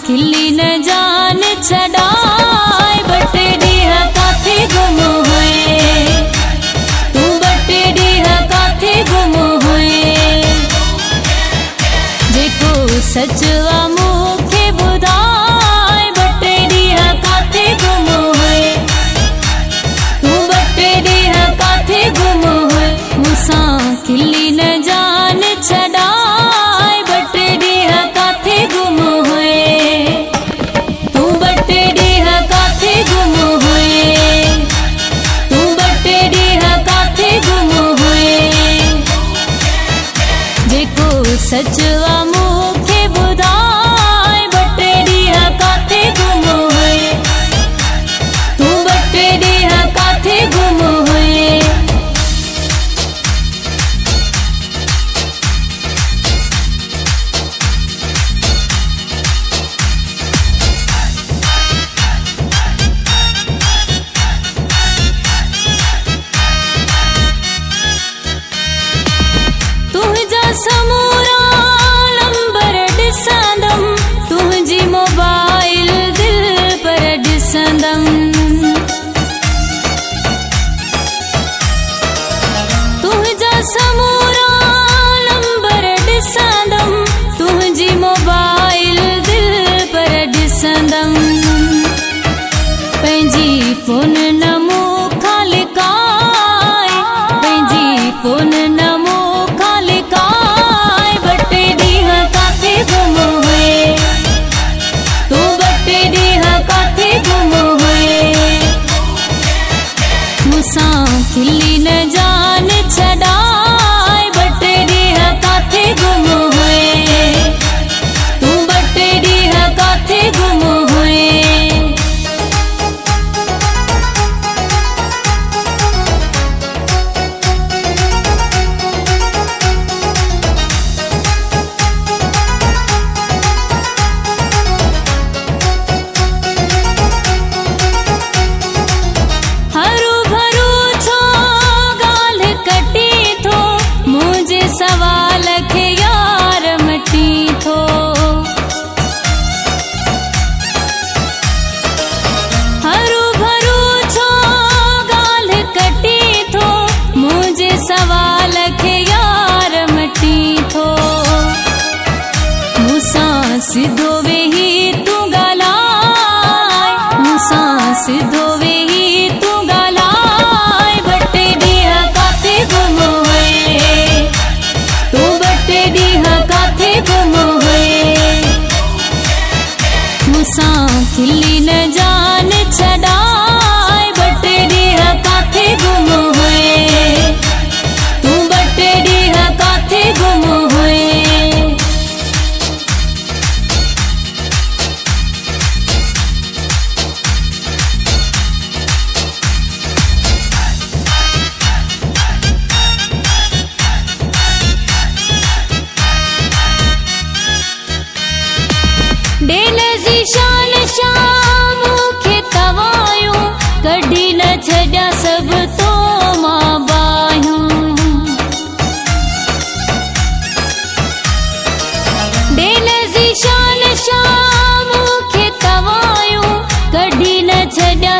खिल्ली न जान छड़ाए बटेरी है काथे गुम हुए तू बटेरी है काथे गुम हुए जेको सचवा मुखे बुधाए बटेरी है काथे गुम हुए तू बटेरी है काथे गुम हुए मुसा खिल्ली न जान छड़ाए बटेरी है काथे गुम हुए सचवा मुखे बुधाए बटेरी है काथे गुम हुए तू बटेरी है काथे गुम हुए तुझा समूरा तुझी मोबाइल दिल पर ॾिसंदम तुझा समूरा नंबर ॾिसंदम तुझी मोबाइल दिल पर ॾिसंदम पंहिंजी फोन न मूंखां लिकाए पंहिंजी फोन न मूंखां लिकाए बटेरी है काथे गुम हुए तू बटेरी है काथे गुम हुए मुसा खिल्ली न जान छड़ाए बटेरी है काथे गुम हुए तू बटेरी है काथे गुम हुए सवाल खे यार मटी थो हरू भरू छो ॻाल्हि कटी थो मुंहिंजे सवाल खे यार मटी थो मूंसां सिधो वेही तूं ॻाल्हाए मूंसां सिधो वेही तूं ॻाल्हाए बटेरी है काथे गुम हुए तू बटेरी है काथे गुम हुए मुसा खिल्ली न जान छड़ाए बटेरी है काथे गुम हुए तू बटेरी है काथे गुम हुए डेल जी शान शाम खे तवायूं कढी न छॾिया सब तो मां बायूं डेल जी शान शाम खे तवायूं कढी न छॾिया